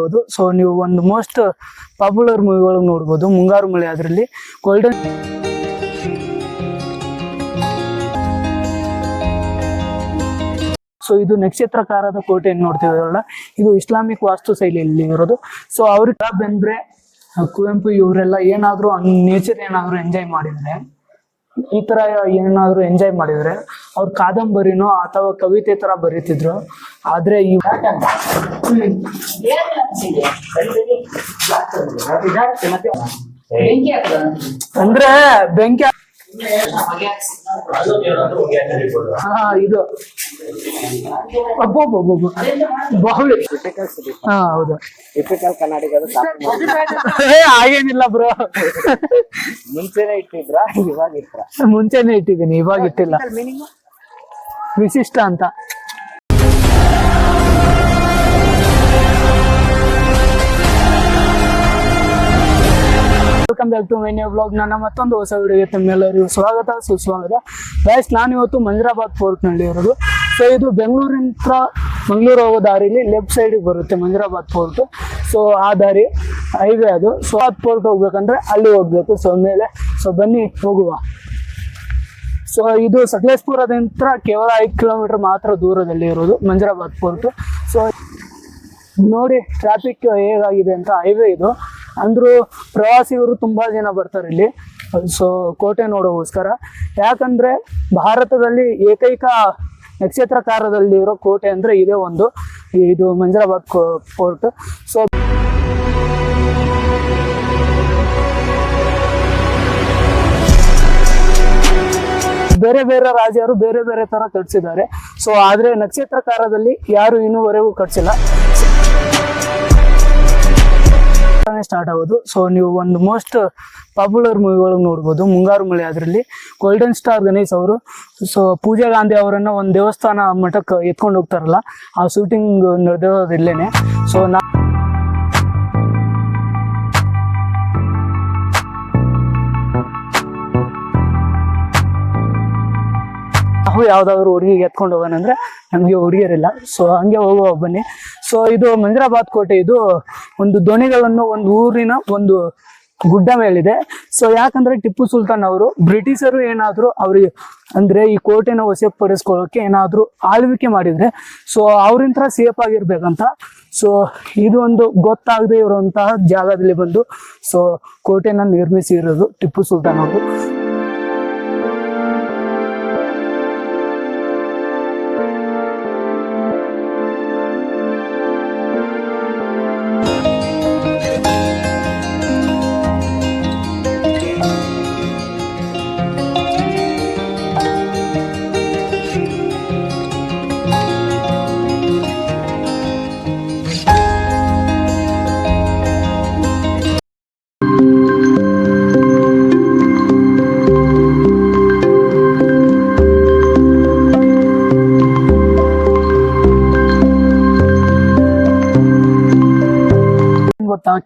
ಆಗೋದು. ಸೊ ನೀವು ಒಂದು ಮೋಸ್ಟ್ ಪಾಪ್ಯುಲರ್ ಮೂವಿಗಳು ನೋಡ್ಬೋದು. ಮುಂಗಾರು ಮಳೆ, ಅದರಲ್ಲಿ ಗೋಲ್ಡನ್. ಸೊ ಇದು ನಕ್ಷತ್ರಕಾರದ ಕೋಟೆಯನ್ನು ನೋಡ್ತಿರೋಲ್ಲ, ಇದು ಇಸ್ಲಾಮಿಕ್ ವಾಸ್ತು ಶೈಲಿಯಲ್ಲಿ ಇರೋದು. ಸೊ ಅವ್ರಿಗೆ ಬಂದ್ರೆ ಕುವೆಂಪು ಇವರೆಲ್ಲ ಏನಾದ್ರು ನೇಚರ್ ಏನಾದ್ರು ಎಂಜಾಯ್ ಮಾಡಿದ್ರೆ, ಈ ತರ ಏನಾದ್ರು ಎಂಜಾಯ್ ಮಾಡಿದ್ರೆ ಅವ್ರ ಕಾದಂಬರಿನೋ ಅಥವಾ ಕವಿತೆ ತರ ಬರೀತಿದ್ರು. ಆದ್ರೆ ಅಂದ್ರೆ ಬೆಂಕಿ ಇದು ಬಾಹುಳಿ. ಹಾ ಹೌದು, ಹಾಗೇನಿಲ್ಲ ಬ್ರೋ, ಮುಂಚೆನೆ ಇಟ್ಟಿದ್ರ ಇವಾಗ ಇಟ್ರ? ಮುಂಚೆನೆ ಇಟ್ಟಿದ್ದೀನಿ, ಇವಾಗ ಇಟ್ಟಿಲ್ಲ. ವಿಶಿಷ್ಟ ಅಂತ. Welcome back to my new vlog. ನನ್ನ ಮತ್ತೊಂದು ಹೊಸ ವಿಡಿಯೋಗೆ ತಮ್ಮೆಲ್ಲರಿಗೂ ಸ್ವಾಗತ ಸುಸ್ವಾಗತ. ಗೈಸ್, ನಾನು ಇವತ್ತು ಮಂಜರಾಬಾದ್ ಫೋರ್ಟ್ ನಲ್ಲಿ ಇರೋದು. ಸೊ ಇದು ಬೆಂಗಳೂರಿಂದ ಮಂಗಳೂರು ಹೋಗೋ ದಾರಿಲಿ ಲೆಫ್ಟ್ ಸೈಡ್ ಬರುತ್ತೆ ಮಂಜರಾಬಾದ್ ಫೋರ್ಟ್. ಸೊ ಆ ದಾರಿ ಹೈವೇ ಅದು. ಸೊ ಆ ಫೋರ್ಟ್ ಹೋಗ್ಬೇಕಂದ್ರೆ ಅಲ್ಲಿ ಹೋಗ್ಬೇಕು. ಸೊ ಮೇಲೆ ಬನ್ನಿ ಹೋಗುವ. ಸೊ ಇದು ಸಕಲೇಶ್ಪುರದಿಂದ ಕೇವಲ 5 ಕಿಲೋಮೀಟರ್ ಮಾತ್ರ ದೂರದಲ್ಲಿ ಇರೋದು ಮಂಜರಾಬಾದ್ ಫೋರ್ಟ್. ಸೊ ನೋಡಿ ಟ್ರಾಫಿಕ್ ಹೇಗಾಗಿದೆ ಅಂತ. ಹೈವೇ ಇದು, ಅಂದ್ರೂ ಪ್ರವಾಸಿಗರು ತುಂಬಾ ಜನ ಬರ್ತಾರೆ ಇಲ್ಲಿ. ಸೊ ಕೋಟೆ ನೋಡೋಗೋಸ್ಕರ. ಯಾಕಂದ್ರೆ ಭಾರತದಲ್ಲಿ ಏಕೈಕ ನಕ್ಷತ್ರಕಾರದಲ್ಲಿರೋ ಕೋಟೆ ಅಂದ್ರೆ ಇದೇ ಒಂದು, ಇದು ಮಂಜರಾಬಾದ್ ಫೋರ್ಟ್. ಸೊ ಬೇರೆ ಬೇರೆ ರಾಜರು ಬೇರೆ ಬೇರೆ ತರ ಕಟ್ಸಿದ್ದಾರೆ. ಸೊ ಆದ್ರೆ ನಕ್ಷತ್ರಕಾರದಲ್ಲಿ ಯಾರು ಇನ್ನೂವರೆಗೂ ಕಟ್ಸಿಲ್ಲ. ಸ್ಟಾರ್ಟ್ ಆಗೋದು. ಸೊ ನೀವು ಒಂದು ಮೋಸ್ಟ್ ಪಾಪ್ಯುಲರ್ ಮೂವಿಗಳು ನೋಡ್ಬೋದು. ಮುಂಗಾರು ಮಳೆ, ಅದರಲ್ಲಿ ಗೋಲ್ಡನ್ ಸ್ಟಾರ್ ಗಣೇಶ್ ಅವರು, ಸೊ ಪೂಜಾ ಗಾಂಧಿ ಅವರನ್ನ ಒಂದು ದೇವಸ್ಥಾನ ಮಠಕ್ಕೆ ಎತ್ಕೊಂಡು ಹೋಗ್ತಾರಲ್ಲ, ಆ ಶೂಟಿಂಗ್ ನಡೆದಿರೋದು ಇಲ್ಲೇನೆ. ಸೊ ನಾವು ಯಾವ್ದಾದ್ರು ಹುಡುಗಿಗೆ ಎತ್ಕೊಂಡು ಹೋಗೋಣ ಅಂದ್ರೆ ನಮಗೆ ಹುಡುಗಿಯರಿಲ್ಲ. ಸೊ ಹಂಗೆ ಹೋಗುವ ಬನ್ನಿ. ಸೊ ಇದು ಮಂಜರಾಬಾದ್ ಕೋಟೆ. ಇದು ಒಂದು ದೋಣಿಗಳನ್ನು ಒಂದು ಊರಿನ ಒಂದು ಗುಡ್ಡ ಮೇಲಿದೆ. ಸೊ ಯಾಕಂದ್ರೆ ಟಿಪ್ಪು ಸುಲ್ತಾನ್ ಅವರು ಬ್ರಿಟಿಷರು ಏನಾದ್ರು ಅವ್ರಿಗೆ ಅಂದ್ರೆ ಈ ಕೋಟೆನ ವಶಪಡಿಸ್ಕೊಳ್ಳೋಕೆ ಏನಾದ್ರು ಆಳ್ವಿಕೆ ಮಾಡಿದ್ರೆ ಸೊ ಅವ್ರಿಂತ ಸೇಫ್ ಆಗಿರ್ಬೇಕಂತ. ಸೊ ಇದು ಒಂದು ಗೊತ್ತಾಗದೆ ಇರುವಂತಹ ಜಾಗದಲ್ಲಿ ಬಂದು ಸೊ ಕೋಟೆನ ನಿರ್ಮಿಸಿರೋದು ಟಿಪ್ಪು ಸುಲ್ತಾನ್ ಅವರು.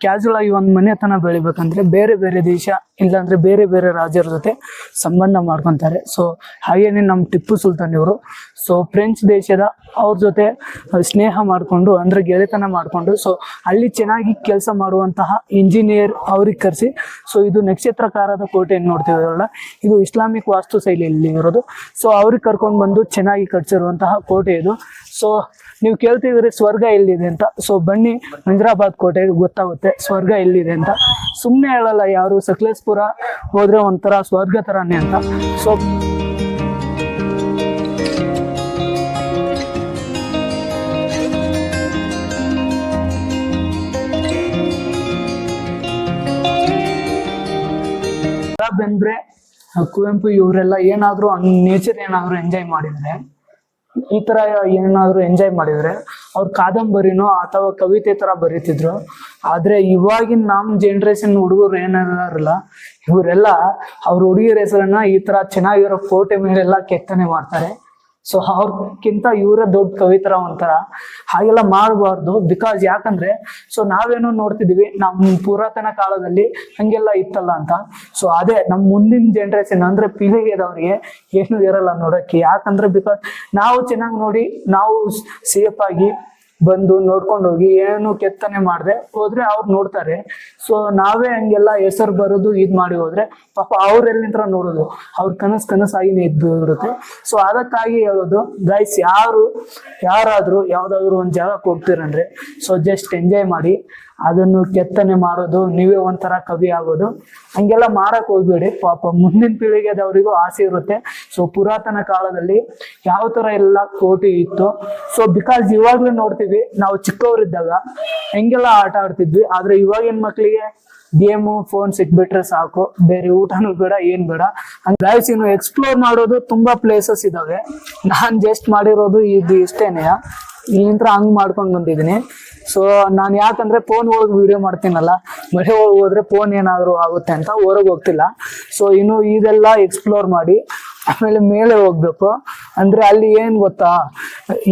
ಕ್ಯಾಶುವಲ್ ಆಗಿ ಒಂದು ಮನೆತನ ಬೆಳಿಬೇಕಂದ್ರೆ ಬೇರೆ ಬೇರೆ ದೇಶ ಇಲ್ಲಾಂದ್ರೆ ಬೇರೆ ಬೇರೆ ರಾಜ್ಯರ ಜೊತೆ ಸಂಬಂಧ ಮಾಡ್ಕೊಂತಾರೆ. ಸೊ ಹಾಗೇನೆ ನಮ್ಮ ಟಿಪ್ಪು ಸುಲ್ತಾನ್ ಇವರು ಸೊ ಫ್ರೆಂಚ್ ದೇಶದ ಅವ್ರ ಜೊತೆ ಸ್ನೇಹ ಮಾಡಿಕೊಂಡು ಅಂದ್ರೆ ಗೆಳೆತನ ಮಾಡಿಕೊಂಡು ಸೊ ಅಲ್ಲಿ ಚೆನ್ನಾಗಿ ಕೆಲಸ ಮಾಡುವಂತಹ ಇಂಜಿನಿಯರ್ ಅವ್ರಿಗೆ ಕರೆಸಿ ಸೊ ಇದು ನಕ್ಷತ್ರಕಾರದ ಕೋಟೆಯನ್ನು ನೋಡ್ತಿರೋಲ್ಲ, ಇದು ಇಸ್ಲಾಮಿಕ್ ವಾಸ್ತು ಶೈಲಿಯಲ್ಲಿ ಇರೋದು. ಸೊ ಅವ್ರಿಗೆ ಕರ್ಕೊಂಡು ಬಂದು ಚೆನ್ನಾಗಿ ಕಟ್ಸಿರುವಂತಹ ಕೋಟೆ ಇದು. ಸೊ ನೀವು ಕೇಳ್ತಿದ್ರೆ ಸ್ವರ್ಗ ಎಲ್ಲಿದೆ ಅಂತ. ಸೊ ಬನ್ನಿ ಮಂಜರಾಬಾದ್ ಕೋಟೆಗೆ ಗೊತ್ತಾಗುತ್ತೆ ಸ್ವರ್ಗ ಎಲ್ಲಿದೆ ಅಂತ. ಸುಮ್ಮನೆ ಹೇಳಲ್ಲ ಯಾರು, ಸಕಲೇಶ್ಪುರ ಹೋದ್ರೆ ಒಂಥರ ಸ್ವರ್ಗ ತರಾನೇ ಅಂತ. ಸೊ ಬಂದ್ರೆ ಕುವೆಂಪು ಇವರೆಲ್ಲ ಏನಾದ್ರು ನೇಚರ್ ಏನಾದ್ರು ಎಂಜಾಯ್ ಮಾಡಿದ್ರೆ, ಈ ತರ ಏನಾದ್ರು ಎಂಜಾಯ್ ಮಾಡಿದ್ರೆ ಅವ್ರ ಕಾದಂಬರಿನೋ ಅಥವಾ ಕವಿತೆ ತರ ಬರೀತಿದ್ರು. ಆದ್ರೆ ಇವಾಗಿನ ನಮ್ಮ ಜನರೇಷನ್ ಹುಡುಗರು ಏನಾರಲ್ಲ, ಇವರೆಲ್ಲ ಅವ್ರ ಹುಡುಗಿಯರ ಹೆಸರನ್ನ ಈ ತರ ಚೆನ್ನಾಗಿರೋ ಕೋಟೆ ಮೇಲೆಲ್ಲ ಕೆತ್ತನೆ ಮಾಡ್ತಾರೆ. ಸೊ ಅವ್ರಕ್ಕಿಂತ ಇವರೇ ದೊಡ್ಡ ಕವಿತರ ಒಂಥರ. ಹಾಗೆಲ್ಲ ಮಾಡಬಾರ್ದು. ಬಿಕಾಸ್ ಯಾಕಂದ್ರೆ ಸೊ ನಾವೇನೋ ನೋಡ್ತಿದೀವಿ ನಮ್ಮ ಪುರಾತನ ಕಾಲದಲ್ಲಿ ಹಂಗೆಲ್ಲ ಇತ್ತಲ್ಲ ಅಂತ. ಸೊ ಅದೇ ನಮ್ಮ ಮುಂದಿನ ಜನರೇಷನ್ ಅಂದ್ರೆ ಪೀಳಿಗೆದವ್ರಿಗೆ ಏನು ಇರಲ್ಲ ನೋಡಕ್ಕೆ. ಯಾಕಂದ್ರೆ ಬಿಕಾಸ್ ನಾವು ಚೆನ್ನಾಗಿ ನೋಡಿ ನಾವು ಸೇಫ್ ಆಗಿ ಬಂದು ನೋಡ್ಕೊಂಡು ಹೋಗಿ ಏನು ಕೆತ್ತನೆ ಮಾಡದೆ ಹೋದ್ರೆ ಅವ್ರು ನೋಡ್ತಾರೆ. ಸೊ ನಾವೇ ಹಂಗೆಲ್ಲ ಹೆಸರು ಬರೋದು ಇದ್ ಮಾಡಿ ಹೋದ್ರೆ ಪಾಪ ಅವ್ರ ಎಲ್ಲಿಂತ್ರ ನೋಡೋದು, ಅವ್ರ ಕನಸಾಗಿನೇ ಇದ್ದು ಇರುತ್ತೆ. ಸೊ ಅದಕ್ಕಾಗಿ ಹೇಳೋದು ಗೈಸ್, ಯಾರಾದ್ರೂ ಯಾವ್ದಾದ್ರು ಒಂದ್ ಜಾಗಕ್ಕೆ ಹೋಗ್ತೀರಂದ್ರೆ ಸೊ ಜಸ್ಟ್ ಎಂಜಾಯ್ ಮಾಡಿ. ಅದನ್ನು ಕೆತ್ತನೆ ಮಾಡೋದು, ನೀವೇ ಒಂಥರ ಕವಿ ಆಗೋದು ಹಂಗೆಲ್ಲ ಮಾಡಕ್ ಹೋಗ್ಬೇಡಿ. ಪಾಪ ಮುಂದಿನ ಪೀಳಿಗೆದವರಿಗೂ ಆಸೆ ಇರುತ್ತೆ. ಸೊ ಪುರಾತನ ಕಾಲದಲ್ಲಿ ಯಾವ ತರ ಎಲ್ಲ ಕೋಟಿ ಇತ್ತು. ಸೊ ಬಿಕಾಸ್ ಇವಾಗ್ಲೂ ನೋಡ್ತೀವಿ, ನಾವು ಚಿಕ್ಕವರಿದ್ದಾಗ ಹೆಂಗೆಲ್ಲ ಆಟ ಆಡ್ತಿದ್ವಿ. ಆದ್ರೆ ಇವಾಗಿನ ಮಕ್ಳಿಗೆ ಗೇಮು ಫೋನ್ ಸಿಕ್ಬಿಟ್ರೆ ಸಾಕು, ಬೇರೆ ಊಟನೂ ಬೇಡ, ಏನ್ ಬೇಡ. ಗೈಸ್, ಇನ್ನು ಎಕ್ಸ್ಪ್ಲೋರ್ ಮಾಡೋದು ತುಂಬಾ ಪ್ಲೇಸಸ್ ಇದಾವೆ. ನಾನ್ ಜಸ್ಟ್ ಮಾಡಿರೋದು ಇದು ಇಷ್ಟೇನೆ. ಇಲ್ಲಿಂದ ಹಂಗ್ ಮಾಡ್ಕೊಂಡ್ ಬಂದಿದ್ದೀನಿ. ಸೊ ನಾನು ಯಾಕಂದ್ರೆ ಫೋನ್ ಒಳಗೆ ವಿಡಿಯೋ ಮಾಡ್ತೀನಲ್ಲ, ಮಳೆ ಒಳಗೆ ಹೋದ್ರೆ ಫೋನ್ ಏನಾದ್ರು ಆಗುತ್ತೆ ಅಂತ ಹೊರಗೆ ಹೋಗ್ತಿಲ್ಲ. ಸೊ ಇನ್ನು ಇದೆಲ್ಲ ಎಕ್ಸ್ಪ್ಲೋರ್ ಮಾಡಿ ಆಮೇಲೆ ಮೇಲೆ ಹೋಗ್ಬೇಕು. ಅಂದ್ರೆ ಅಲ್ಲಿ ಏನ್ ಗೊತ್ತಾ,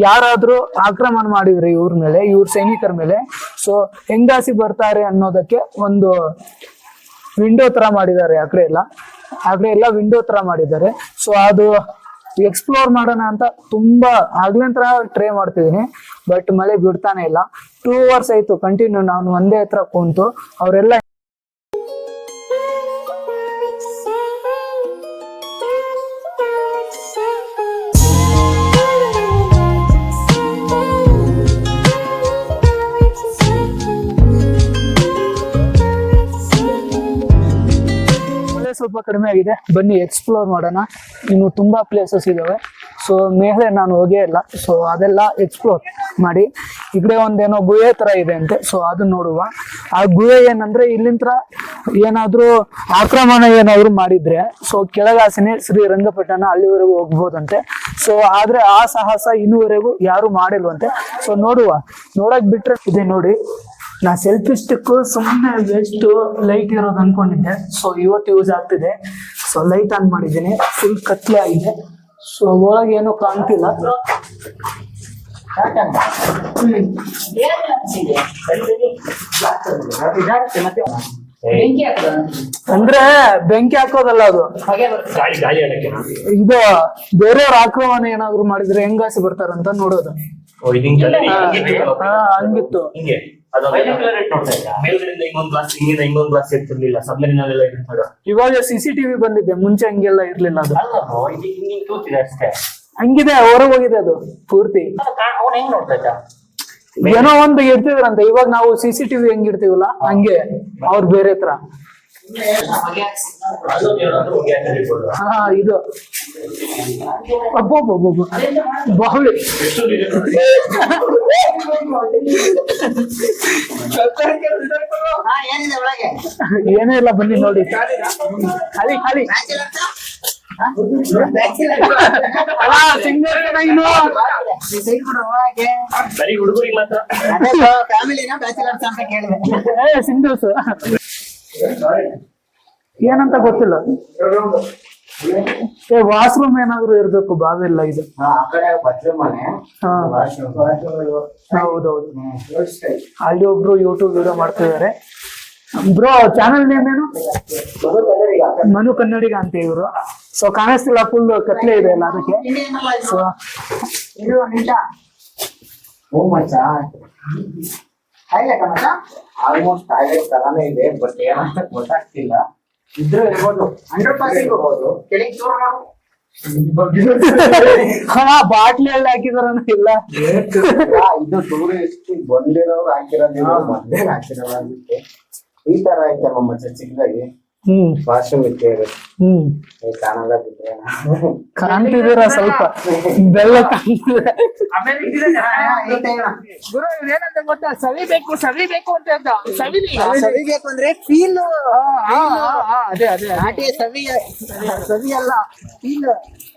ಯಾರಾದ್ರೂ ಆಕ್ರಮಣ ಮಾಡಿದ್ರೆ ಇವ್ರ ಮೇಲೆ, ಇವ್ರ ಸೈನಿಕರ ಮೇಲೆ, ಸೊ ಹೆಂಗಾಸಿ ಬರ್ತಾರೆ ಅನ್ನೋದಕ್ಕೆ ಒಂದು ವಿಂಡೋ ತರ ಮಾಡಿದ್ದಾರೆ. ಆ ಕಡೆ ಎಲ್ಲ ವಿಂಡೋ ತರ ಮಾಡಿದ್ದಾರೆ. ಸೊ ಅದು ಎಕ್ಸ್ಪ್ಲೋರ್ ಮಾಡೋಣ ಅಂತ ತುಂಬಾ ಆಗ್ಲಿಂತ್ರ ಟ್ರೈ ಮಾಡ್ತಿದೀನಿ, ಬಟ್ ಮಳೆ ಬಿಡ್ತಾನೆ ಇಲ್ಲ. 2 hours ಆಯ್ತು ಕಂಟಿನ್ಯೂ ನಾನು ಒಂದೇ ಹತ್ರ ಕುಂತು. ಅವರೆಲ್ಲ ಸ್ವಲ್ಪ ಕಡಿಮೆ ಆಗಿದೆ, ಬನ್ನಿ ಎಕ್ಸ್ಪ್ಲೋರ್ ಮಾಡೋಣ. ಇನ್ನು ತುಂಬಾ ಪ್ಲೇಸಸ್ ಇದಾವೆ. ಸೊ ಮೇಲೆ ನಾನು ಹೋಗೇ ಇಲ್ಲ. ಸೊ ಅದೆಲ್ಲ ಎಕ್ಸ್ಪ್ಲೋರ್ ಮಾಡಿ. ಈ ಕಡೆ ಒಂದೇನೋ ಗುಹೆ ತರ ಇದೆ ಅಂತೆ. ಸೊ ಅದು ನೋಡುವ. ಆ ಗುಹೆ ಏನಂದ್ರೆ ಇಲ್ಲಿಂತ್ರ ಏನಾದ್ರೂ ಆಕ್ರಮಣ ಏನಾದ್ರು ಮಾಡಿದ್ರೆ ಸೊ ಕೆಳಗಾಸನೆ ಶ್ರೀರಂಗಪಟ್ಟಣ ಅಲ್ಲಿವರೆಗೂ ಹೋಗ್ಬೋದಂತೆ. ಸೊ ಆದ್ರೆ ಆ ಸಾಹಸ ಇನ್ನೂವರೆಗೂ ಯಾರು ಮಾಡಿಲ್ವಂತೆ. ಸೊ ನೋಡಕ್ ಬಿಟ್ರೆ ಇದೆ ನೋಡಿ. ನಾ ಸೆಲ್ಫಿ ಸ್ಟಿಕ್ ಸುಮ್ಮನೆ ವೆಸ್ಟ್ ಲೈಟ್ ಇರೋದು ಅನ್ಕೊಂಡಿದ್ದೆ. ಸೊ ಇವತ್ತು ಯೂಸ್ ಆಗ್ತಿದೆ. ಸೊ ಲೈಟ್ ಆನ್ ಮಾಡಿದ್ದೀನಿ, ಫುಲ್ ಕತ್ಲೆ ಆಗಿದೆ. ಸೊ ಒಳಗೆ ಏನೋ ಕಾಣ್ತಿಲ್ಲ. ಅಂದ್ರೆ ಬೆಂಕಿ ಹಾಕೋದಲ್ಲ ಅದು, ಇದು ಬೇರೆಯವ್ರ ಆಕ್ರಮಣ ಏನಾದ್ರು ಮಾಡಿದ್ರೆ ಹೆಂಗಾಸಿ ಬರ್ತಾರಂತ ನೋಡೋದು. ಹಂಗಿತ್ತು. ಇವಾಗ CCTV ಬಂದಿದೆ, ಮುಂಚೆ ಹಂಗೆಲ್ಲ ಇರ್ಲಿಲ್ಲ. ಅದು ಹಂಗಿದೆ, ಹೊರಗೆ ಹೋಗಿದೆ ಅದು ಪೂರ್ತಿ. ಏನೋ ಒಂದು ಇಡ್ತಿದ್ರಂತೆ. ಇವಾಗ ನಾವು CCTV ಹೆಂಗಿಡ್ತೀವಲ್ಲ ಹಂಗೆ ಅವ್ರು ಬೇರೆ ತರ. ಇದು ಅಬ್ಬೊಬ್ಬೊಬ್ಬ ಬಾಹುಳಿ. ಏನೇ ಇಲ್ಲ, ಬನ್ನಿ ನೋಡಿ. ಖಾಲಿ ಸಿಂಗಲ್ಸ್ ಏನಂತ ಗೊತ್ತಿಲ್ಲ. ವಾಶ್ರೂಮ್ ಏನಾದ್ರು ಇರ್ಬೇಕು, ಬಾವಿಲ್ಲ ಇದು. ಹೌದೌದು, ಅಲ್ಲಿ ಒಬ್ರು ಯೂಟ್ಯೂಬ್ ವಿಡಿಯೋ ಮಾಡ್ತಿದ್ದಾರೆ. ಬ್ರೋ ಚಾನಲ್ ನೇಮ್ ಏನು? ಮನು ಕನ್ನಡಿಗ ಅಂತ ಇವರು. ಸೊ ಕಾಣಿಸ್ತಿಲ್ಲ, ಫುಲ್ ಕತ್ಲೆ ಇದೆ ಅಲ್ಲ ಅದಕ್ಕೆ. ಸೊ ಆಲ್ಮೋಸ್ಟ್ ಟಾಯ್ಲೆಟ್ ತರಾನೇ ಇದೆ, ಬಟ್ ಏನಂತ ಗೊತ್ತಾಗ್ತಿಲ್ಲ. ಇದ್ರೆ ಇರ್ಬೋದು, 100% ಇರ್ಬೋದು. ಬಾಟ್ಲಿ ಎಲ್ಲ ಹಾಕಿದಾರ ಇಲ್ಲ. ಇದು ಟೂರಿಸ್ಟ್ ಬಂದಿರೋರು ಹಾಕಿರೋದು, ಮೊದ್ಲೇ ಹಾಕಿರೋದಕ್ಕೆ ಈ ತರ ಐತೆ ನಮ್ಮ ಚಿಕ್ಕದಾಗಿ. ವಾಶ್ರೂಮ್ ಇತ್ತೆ ಕಾಣಲ್ಲ ಬಿಟ್ರೆ ಕಾಣ್ತಿದ್ದೀರ ಸ್ವಲ್ಪ ಬೆಲ್ಲ ಕಾಣ್ತಿದೆ. ಏನಂತ ಗೊತ್ತಾ, ಸವಿಬೇಕು ಅಂತ ಸವಿಬೇಕು ಅಂದ್ರೆ ಫೀಲ್. ಅದೇ ನಾಟಿ ಸವಿ ಅಲ್ಲ, ಫೀಲ್.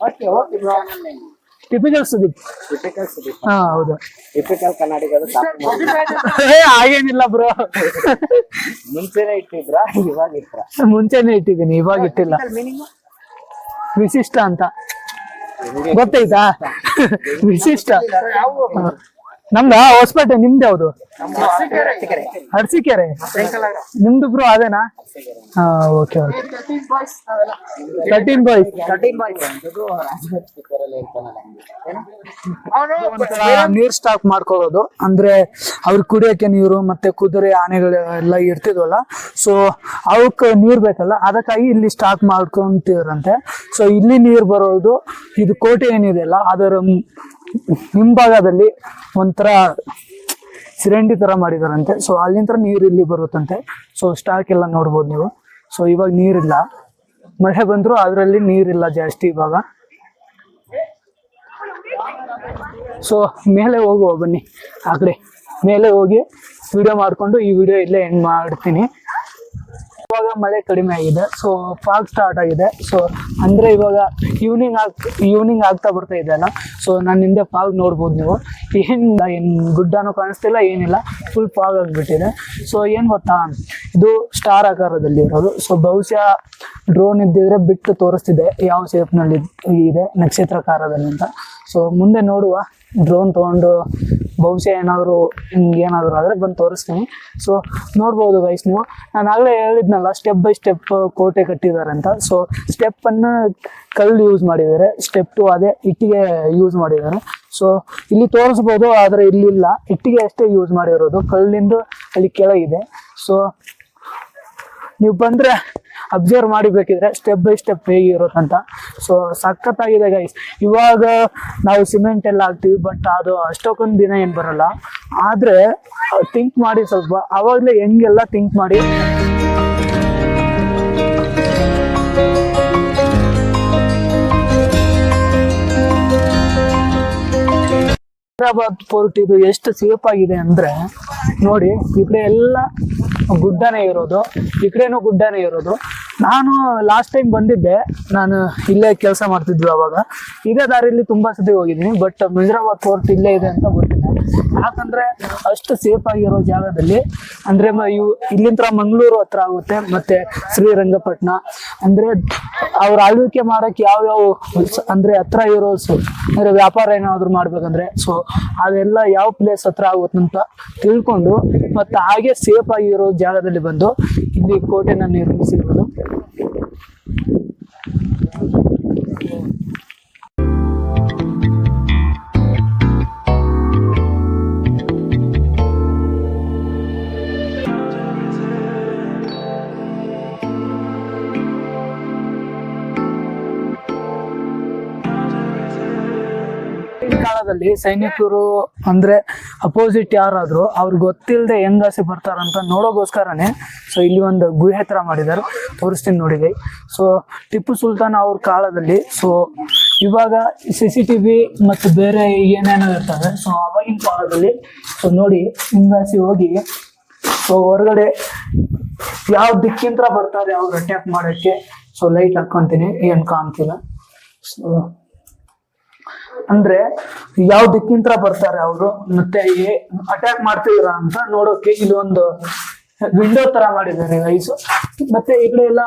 Okay typical Sudeep. ಹಾ ಹೌದು, ಟಿಪಿಕಲ್ ಕನ್ನಡಿಗರು. ಹಾಗೇನಿಲ್ಲ ಬ್ರೋ, ಮುಂಚೆನೆ ಇಟ್ಟಿದ್ರ, ಇವಾಗ ಇಟ್ರ? ಮುಂಚೆನೆ ಇಟ್ಟಿದ್ದೀನಿ, ಇವಾಗ ಇಟ್ಟಿಲ್ಲ. ವಿಶಿಷ್ಟ ಅಂತ ಗೊತ್ತೈತಾ? ವಿಶಿಷ್ಟ ನಮ್ದ ಹೊಸಪೇಟೆ. ನಿಮ್ದು ಯಾವ್ದು? ಅರಸೀಕೆರೆ ನಿಮ್ದು ಬ್ರೋ ಅದೇನಾ? ಹಾ, ಓಕೆ ಓಕೆ. 13 ಬಾಯ್ಸ್ ನೀರ್ ಸ್ಟಾಕ್ ಮಾಡ್ಕೊಳ್ಳೋದು ಅಂದ್ರೆ ಅವ್ರ ಕುಡಿಯಕ್ಕೆ ನೀರು ಮತ್ತೆ ಕುದುರೆ ಆನೆಗಳು ಎಲ್ಲ ಇರ್ತಿದ್ವಲ್ಲ, ಸೊ ಅವಕ್ ನೀರ್ ಬೇಕಲ್ಲ, ಅದಕ್ಕಾಗಿ ಇಲ್ಲಿ ಸ್ಟಾಕ್ ಮಾಡ್ಕೊಂತಿದ್ರಂತೆ. ಸೊ ಇಲ್ಲಿ ನೀರ್ ಬರೋದು ಇದು ಕೋಟೆ ಏನಿದೆ ಅಲ್ಲ ಅದರ ಹಿಂಭಾಗದಲ್ಲಿ ಒಂಥರ ಸಿರಂಡಿ ತರ ಮಾಡಿದಾರಂತೆ. ಸೊ ಅಲ್ಲಿಂದ ನೀರು ಇಲ್ಲಿ ಬರುತ್ತಂತೆ. ಸೊ ಸ್ಟಾಕ್ ಎಲ್ಲ ನೋಡ್ಬೋದು ನೀವು. ಸೊ ಇವಾಗ ನೀರಿಲ್ಲ, ಮಳೆ ಬಂದ್ರು ಅದ್ರಲ್ಲಿ ನೀರಿಲ್ಲ ಜಾಸ್ತಿ ಇವಾಗ. ಸೊ ಮೇಲೆ ಹೋಗುವ ಬನ್ನಿ, ಆ ಕಡೆ ಮೇಲೆ ಹೋಗಿ ವಿಡಿಯೋ ಮಾಡ್ಕೊಂಡು ಈ ವಿಡಿಯೋ ಇಲ್ಲೇ ಎಂಡ್ ಮಾಡ್ತೀನಿ. ಇವಾಗ ಮಳೆ ಕಡಿಮೆ ಆಗಿದೆ, ಸೊ ಫಾಗ್ ಸ್ಟಾರ್ಟ್ ಆಗಿದೆ. ಸೊ ಅಂದ್ರೆ ಇವಾಗ ಈವ್ನಿಂಗ್ ಆಗ್ತಾ ಬರ್ತಾ ಇದೆ ಅಲ್ಲ, ಸೊ ನಾನು ಹಿಂದೆ ಫಾಗ್ ನೋಡ್ಬೋದು ನೀವು. ಏನ್ ಗುಡ್ಡನೂ ಕಾಣಿಸ್ತಿಲ್ಲ, ಏನಿಲ್ಲ, ಫುಲ್ ಫಾಗ್ ಆಗಿಬಿಟ್ಟಿದೆ. ಸೊ ಏನ್ ಗೊತ್ತಾ, ಇದು ಸ್ಟಾರ್ ಆಕಾರದಲ್ಲಿ ಇರೋದು. ಸೊ ಬಹುಶಃ ಡ್ರೋನ್ ಇದ್ದಿದ್ರೆ ಬಿಟ್ಟು ತೋರಿಸ್ತಿದೆ ಯಾವ ಶೇಪ್ನಲ್ಲಿ ಇದೆ ನಕ್ಷತ್ರಾಕಾರದಲ್ಲಿ ಅಂತ. ಸೊ ಮುಂದೆ ನೋಡುವ, ಡ್ರೋನ್ ತೊಗೊಂಡು ಬಹುಶಃ ಏನಾದರೂ ಹಿಂಗೇನಾದರೂ ಆದರೆ ಬಂದು ತೋರಿಸ್ತೀನಿ. ಸೊ ನೋಡ್ಬೋದು ಗೈಸ್ ನೀವು, ನಾನು ಆಗಲೇ ಹೇಳಿದ್ನಲ್ಲ ಸ್ಟೆಪ್ ಬೈ ಸ್ಟೆಪ್ ಕೋಟೆ ಕಟ್ಟಿದ್ದಾರೆ ಅಂತ. ಸೊ ಸ್ಟೆಪ್ಪನ್ನು ಕಲ್ಲು ಯೂಸ್ ಮಾಡಿದ್ದಾರೆ, ಸ್ಟೆಪ್ 2 ಅದೇ ಇಟ್ಟಿಗೆ ಯೂಸ್ ಮಾಡಿದ್ದಾರೆ. ಸೊ ಇಲ್ಲಿ ತೋರಿಸ್ಬೋದು, ಆದರೆ ಇಲ್ಲಿಲ್ಲ, ಇಟ್ಟಿಗೆ ಅಷ್ಟೇ ಯೂಸ್ ಮಾಡಿರೋದು, ಕಲ್ಲಿಂದ ಅಲ್ಲಿ ಕೆಳಗಿದೆ. ಸೊ ನೀವು ಬಂದರೆ ಅಬ್ಸರ್ವ್ ಮಾಡಿ ಬೇಕಿದ್ರೆ ಸ್ಟೆಪ್ ಬೈ ಸ್ಟೆಪ್ ಹೇಗಿರುತ್ತಂತ. ಸೊ ಸಖತ್ತಾಗಿದೆ ಗೈಸ್. ಇವಾಗ ನಾವು ಸಿಮೆಂಟ್ ಎಲ್ಲ ಹಾಕ್ತೀವಿ, ಬಟ್ ಅದು ಅಷ್ಟೊಂದು ದಿನ ಏನು ಬರಲ್ಲ. ಆದರೆ ಥಿಂಕ್ ಮಾಡಿ ಸ್ವಲ್ಪ, ಅವಾಗಲೇ ಹೆಂಗೆಲ್ಲ ಥಿಂಕ್ ಮಾಡಿ ಹೈದರಾಬಾದ್ ಫೋರ್ಟ್ ಇದು ಎಷ್ಟು ಸೇಫ್ ಆಗಿದೆ ಅಂದ್ರೆ ನೋಡಿ, ಈ ಕಡೆ ಎಲ್ಲ ಗುಡ್ಡನೇ ಇರೋದು, ಈ ಕಡೆನೂ ಗುಡ್ಡನೇ ಇರೋದು. ನಾನು ಲಾಸ್ಟ್ ಟೈಮ್ ಬಂದಿದ್ದೆ, ನಾನು ಇಲ್ಲೇ ಕೆಲಸ ಮಾಡ್ತಿದ್ವಿ ಅವಾಗ. ಇದೇ ದಾರಿಯಲ್ಲಿ ತುಂಬಾ ಸತಿ ಹೋಗಿದ್ದೀನಿ, ಬಟ್ ಹೈದರಾಬಾದ್ ಫೋರ್ಟ್ ಇಲ್ಲೇ ಇದೆ ಅಂತ ಗೊತ್ತಿಲ್ಲ. ಯಾಕಂದ್ರೆ ಅಷ್ಟು ಸೇಫ್ ಆಗಿರೋ ಜಾಗದಲ್ಲಿ, ಅಂದ್ರೆ ಇಲ್ಲಿಂದ ಮಂಗಳೂರು ಹತ್ರ ಆಗುತ್ತೆ, ಮತ್ತೆ ಶ್ರೀರಂಗಪಟ್ಟಣ, ಅಂದ್ರೆ ಅವ್ರ ಆಳ್ವಿಕೆ ಮಾಡಕ್ ಯಾವ್ಯಾವ ಅಂದ್ರೆ ಹತ್ರ ಇರೋ ಅಂದ್ರೆ ವ್ಯಾಪಾರ ಏನಾದ್ರು ಮಾಡ್ಬೇಕಂದ್ರೆ ಸೊ ಅದೆಲ್ಲ ಯಾವ ಪ್ಲೇಸ್ ಹತ್ರ ಆಗುತ್ತಂತ ತಿಳ್ಕೊಂಡು ಮತ್ತೆ ಹಾಗೆ ಸೇಫ್ ಆಗಿರೋ ಜಾಗದಲ್ಲಿ ಬಂದು ಇಲ್ಲಿ ಕೋಟೆನ ನಿರ್ಮಿಸಿರೋದು. ಕಾಲದಲ್ಲಿ ಸೈನಿಕರು ಅಂದ್ರೆ ಅಪೋಸಿಟ್ ಯಾರಾದ್ರು ಅವ್ರಿಗೆ ಗೊತ್ತಿಲ್ಲದೆ ಹೆಂಗಾಸಿ ಬರ್ತಾರಂತ ನೋಡೋಗೋಸ್ಕರನೇ ಸೊ ಇಲ್ಲಿ ಒಂದು ಗುಹೆ ತರ ಮಾಡಿದ್ದಾರೆ, ತೋರಿಸ್ತೀನಿ ನೋಡಿ. ಸೊ ಟಿಪ್ಪು ಸುಲ್ತಾನ್ ಅವ್ರ ಕಾಲದಲ್ಲಿ, ಸೊ ಇವಾಗ CCTV ಮತ್ತು ಬೇರೆ ಏನೇನೋ ಇರ್ತವೆ. ಸೊ ಅವಾಗಿನ ಕಾಲದಲ್ಲಿ ಸೊ ನೋಡಿ ಹಿಂಗಾಸಿ ಹೋಗಿ ಸೊ ಹೊರಗಡೆ ಯಾವ ದಿಕ್ಕಿಂತ ಬರ್ತಾರೆ ಅವ್ರು ಅಟ್ಯಾಕ್ ಮಾಡೋಕ್ಕೆ. ಸೊ ಲೈಟ್ ಹಾಕೊಂತೀನಿ, ಏನ್ ಕಾಣ್ತಿಲ್ಲ. ಸೊ ಅಂದ್ರೆ ಯಾವ ದಿಕ್ಕಿಂತ ಬರ್ತಾರೆ ಅವರು ಮತ್ತೆ ಅಟ್ಯಾಕ್ ಮಾಡ್ತಿದ್ರ ಅಂತ ನೋಡೋಕೆ ಇಲ್ಲೊಂದು ವಿಂಡೋ ತರ ಮಾಡಿದ್ದಾರೆ ಗೈಸ್. ಮತ್ತೆ ಈ ಕಡೆ ಎಲ್ಲ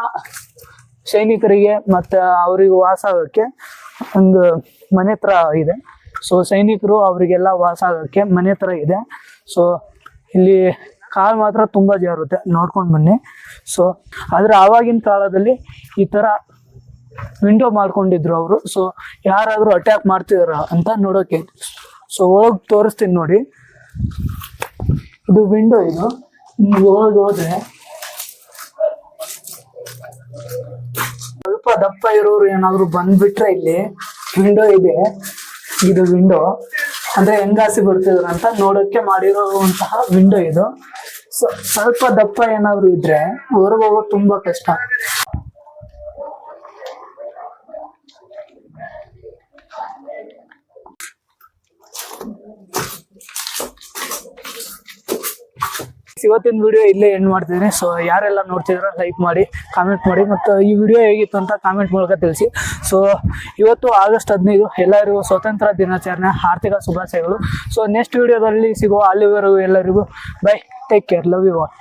ಸೈನಿಕರಿಗೆ ಮತ್ತೆ ಅವರಿಗೆ ವಾಸ ಆಗೋಕ್ಕೆ ಒಂದು ಮನೆ ತರ ಇದೆ. ಸೊ ಸೈನಿಕರು ಅವರಿಗೆಲ್ಲ ವಾಸ ಆಗೋಕ್ಕೆ ಮನೆ ತರ ಇದೆ. ಸೊ ಇಲ್ಲಿ ಕಾಲ್ ಮಾತ್ರ ತುಂಬಾ ಜಾರುತ್ತೆ, ನೋಡ್ಕೊಂಡು ಬನ್ನಿ. ಸೊ ಆದ್ರೆ ಆವಾಗಿನ ಕಾಲದಲ್ಲಿ ಈ ತರ ವಿಂಡೋ ಮಾಡ್ಕೊಂಡಿದ್ರು ಅವರು. ಸೊ ಯಾರಾದ್ರೂ ಅಟ್ಯಾಕ್ ಮಾಡ್ತಿದಾರ ಅಂತ ನೋಡೋಕೆ. ಸೊ ಹೋಗಿ ತೋರಿಸ್ತೀನಿ ನೋಡಿ, ಇದು ವಿಂಡೋ. ಇದು ಹೋದ್ರೆ ಸ್ವಲ್ಪ ದಪ್ಪ ಇರೋರು ಏನಾದ್ರು ಬಂದ್ಬಿಟ್ರೆ ಇಲ್ಲಿ ವಿಂಡೋ ಇದೆ, ಇದು ವಿಂಡೋ ಅಂದ್ರೆ ಹೆಂಗಾಸಿ ಬರ್ತಿದ್ರು ಅಂತ ನೋಡೋಕೆ ಮಾಡಿರುವಂತಹ ವಿಂಡೋ ಇದು. ಸೊ ಸ್ವಲ್ಪ ದಪ್ಪ ಏನಾದ್ರು ಇದ್ರೆ ಹೊರಗೆ ಹೋಗೋದು ತುಂಬಾ ಕಷ್ಟ. ಇವತ್ತಿನ ವಿಡಿಯೋ ಇಲ್ಲೇ ಎಂಡ್ ಮಾಡ್ತಿದ್ದೀನಿ. ಸೊ ಯಾರೆಲ್ಲ ನೋಡ್ತಿದಾರ ಲೈಕ್ ಮಾಡಿ, ಕಾಮೆಂಟ್ ಮಾಡಿ, ಮತ್ತು ಈ ವಿಡಿಯೋ ಹೇಗಿತ್ತು ಅಂತ ಕಾಮೆಂಟ್ ಮೂಲಕ ತಿಳಿಸಿ. ಸೊ ಇವತ್ತು ಆಗಸ್ಟ್ 15 ಎಲ್ಲರಿಗೂ ಸ್ವತಂತ್ರ ದಿನಾಚರಣೆ ಆರ್ಥಿಕ ಶುಭಾಶಯಗಳು. ಸೊ ನೆಕ್ಸ್ಟ್ ವಿಡಿಯೋದಲ್ಲಿ ಸಿಗುವ, ಅಲ್ಲಿವರೆಗೂ ಎಲ್ಲರಿಗೂ bye, take care, love you all.